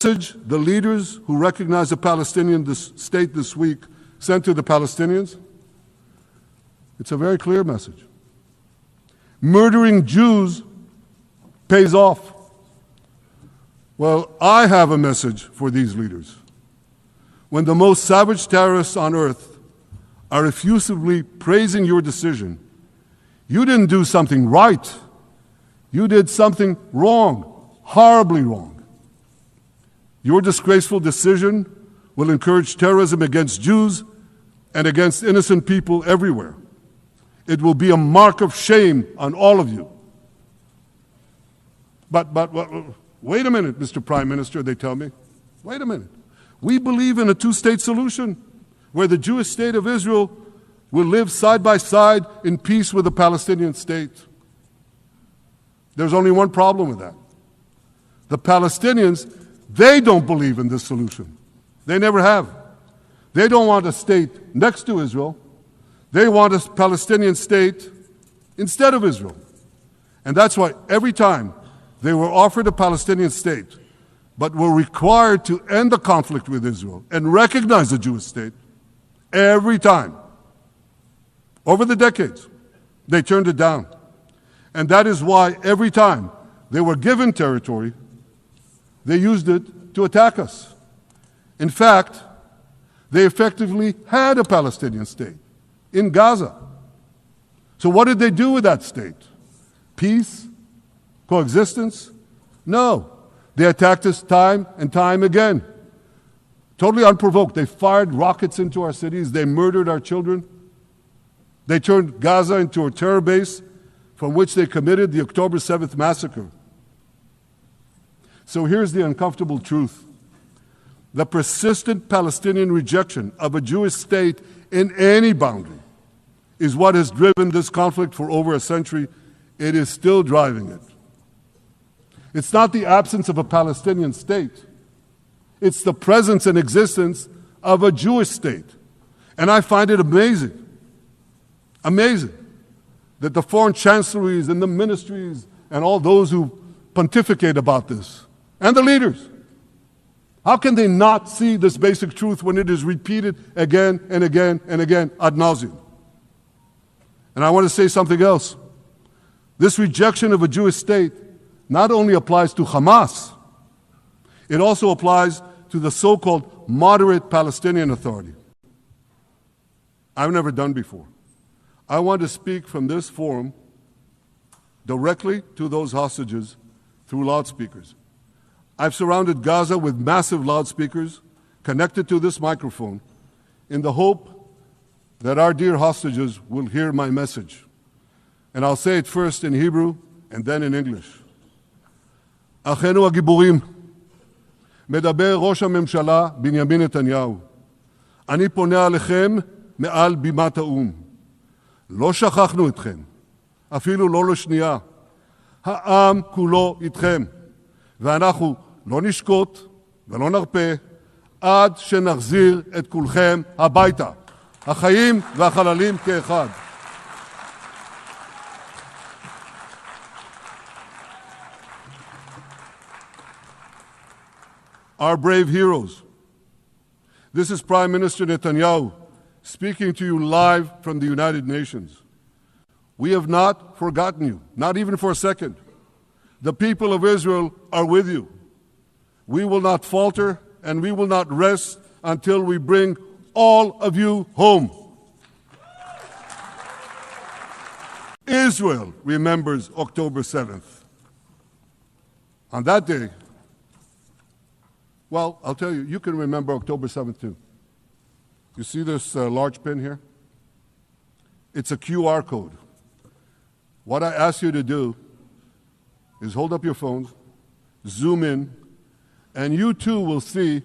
The leaders who recognize a Palestinian state this week sent to the Palestinians, it's a very clear message. Murdering Jews pays off. Well, I have a message for these leaders. When the most savage terrorists on earth are effusively praising your decision, you didn't do something right. You did something wrong, horribly wrong. Your disgraceful decision will encourage terrorism against Jews and against innocent people everywhere. It will be a mark of shame on all of you. But wait a minute, Mr. Prime Minister, they tell me. Wait a minute. We believe in a two-state solution where the Jewish state of Israel will live side by side in peace with the Palestinian state. There's only one problem with that. The Palestinians, they don't believe in this solution. They never have. They don't want a state next to Israel. They want a Palestinian state instead of Israel. And that's why every time they were offered a Palestinian state, but were required to end the conflict with Israel and recognize the Jewish state, every time, over the decades, they turned it down. And that is why every time they were given territory, they used it to attack us. In fact, they effectively had a Palestinian state in Gaza. So what did they do with that state? Peace? Coexistence? No. They attacked us time and time again. Totally unprovoked. They fired rockets into our cities. They murdered our children. They turned Gaza into a terror base from which they committed the October 7th massacre. So here's the uncomfortable truth. The persistent Palestinian rejection of a Jewish state in any boundary is what has driven this conflict for over a century. It is still driving it. It's not the absence of a Palestinian state. It's the presence and existence of a Jewish state. And I find it amazing that the foreign chancelleries and the ministries and all those who pontificate about this, and the leaders, how can they not see this basic truth when it is repeated again and again and again ad nauseum? And I want to say something else. This rejection of a Jewish state not only applies to Hamas, it also applies to the so-called moderate Palestinian Authority. I've never done before. I want to speak from this forum directly to those hostages through loudspeakers. I've surrounded Gaza with massive loudspeakers connected to this microphone in the hope that our dear hostages will hear my message. And I'll say it first in Hebrew and then in English. אחינו הגיבורים, מדבר ראש הממשלה בנימין נתניהו. אני פונה עליכם מעל בימת האו"ם. לא שכחנו אתכם, אפילו לא לשנייה. העם כולו איתכם, ואנחנו לא נשקוט ולא נרפה עד שנחזיר את כולכם הביתה. החיים והחללים כאחד. Our brave heroes. This is Prime Minister Netanyahu speaking to you live from the United Nations. We have not forgotten you, not even for a second. The people of Israel are with you. We will not falter and we will not rest until we bring all of you home. Israel remembers October 7th. On that day, well, I'll tell you, you can remember October 7th too. You see this large pin here? It's a QR code. What I ask you to do is hold up your phones, zoom in, and you too will see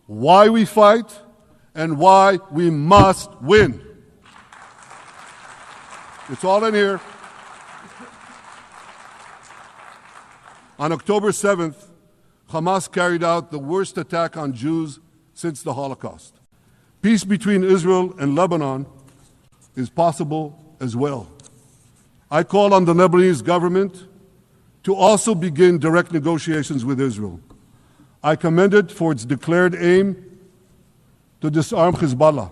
why we fight and why we must win. It's all in here. On October 7th, Hamas carried out the worst attack on Jews since the Holocaust. Peace between Israel and Lebanon is possible as well. I call on the Lebanese government to also begin direct negotiations with Israel. I commend it for its declared aim to disarm Hezbollah.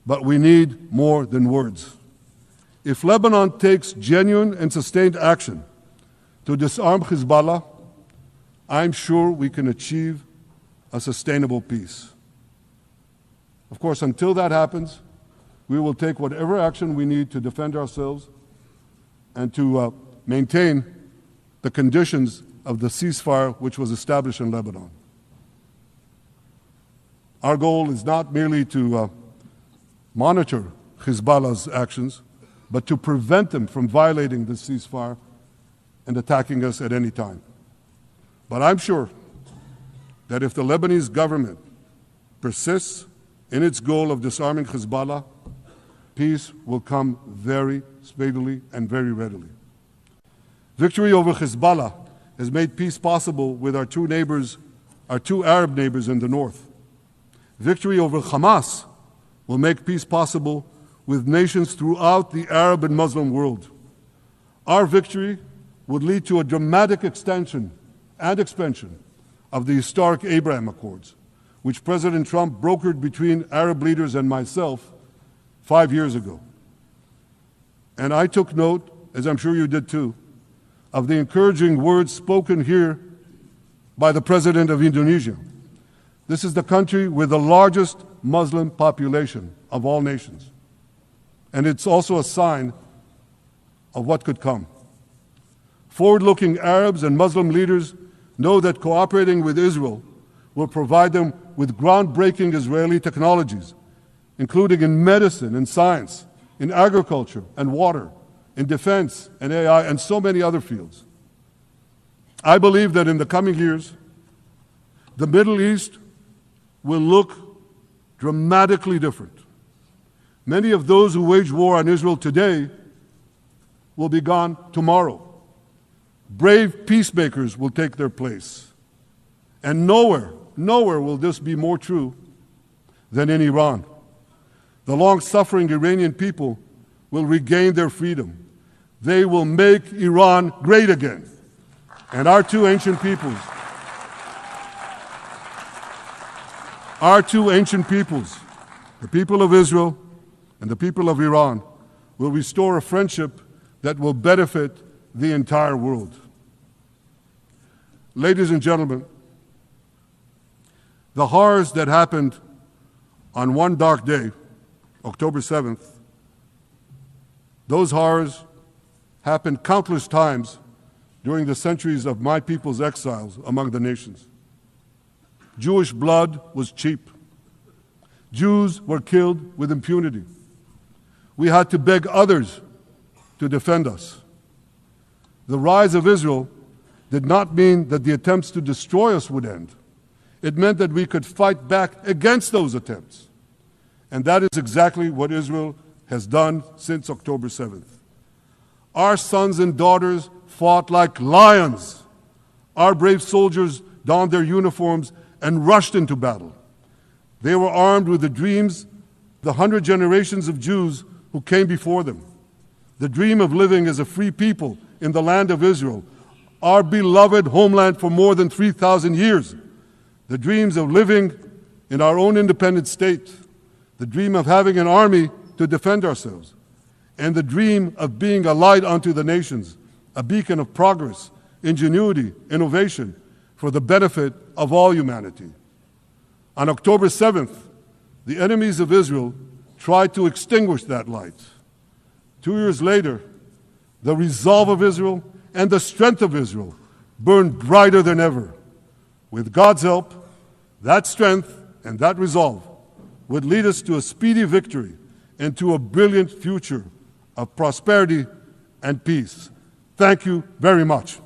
But we need more than words. If Lebanon takes genuine and sustained action to disarm Hezbollah, I'm sure we can achieve a sustainable peace. Of course, until that happens, we will take whatever action we need to defend ourselves and to maintain the conditions of the ceasefire which was established in Lebanon. Our goal is not merely to monitor Hezbollah's actions, but to prevent them from violating the ceasefire and attacking us at any time. But I'm sure that if the Lebanese government persists in its goal of disarming Hezbollah, peace will come very speedily and very readily. Victory over Hezbollah has made peace possible with our two Arab neighbors in the north. Victory over Hamas will make peace possible with nations throughout the Arab and Muslim world. Our victory would lead to a dramatic extension and expansion of the historic Abraham Accords, which President Trump brokered between Arab leaders and myself 5 years ago. And I took note, as I'm sure you did too, of the encouraging words spoken here by the President of Indonesia. This is the country with the largest Muslim population of all nations. And it's also a sign of what could come. Forward-looking Arabs and Muslim leaders know that cooperating with Israel will provide them with groundbreaking Israeli technologies, including in medicine and science, in agriculture and water, in defense and AI, and so many other fields. I believe that in the coming years, the Middle East will look dramatically different. Many of those who wage war on Israel today will be gone tomorrow. Brave peacemakers will take their place. And nowhere will this be more true than in Iran. The long-suffering Iranian people will regain their freedom. They will make Iran great again. And our two ancient peoples, the people of Israel and the people of Iran, will restore a friendship that will benefit the entire world. Ladies and gentlemen, the horrors that happened on one dark day, October 7th, those horrors happened countless times during the centuries of my people's exiles among the nations. Jewish blood was cheap. Jews were killed with impunity. We had to beg others to defend us. The rise of Israel did not mean that the attempts to destroy us would end. It meant that we could fight back against those attempts. And that is exactly what Israel has done since October 7th. Our sons and daughters fought like lions. Our brave soldiers donned their uniforms and rushed into battle. They were armed with the dreams of the 100 generations of Jews who came before them. The dream of living as a free people in the land of Israel, our beloved homeland for more than 3,000 years. The dreams of living in our own independent state. The dream of having an army to defend ourselves. And the dream of being a light unto the nations, a beacon of progress, ingenuity, innovation, for the benefit of all humanity. On October 7th, the enemies of Israel tried to extinguish that light. 2 years later, the resolve of Israel and the strength of Israel burned brighter than ever. With God's help, that strength and that resolve would lead us to a speedy victory and to a brilliant future of prosperity and peace. Thank you very much.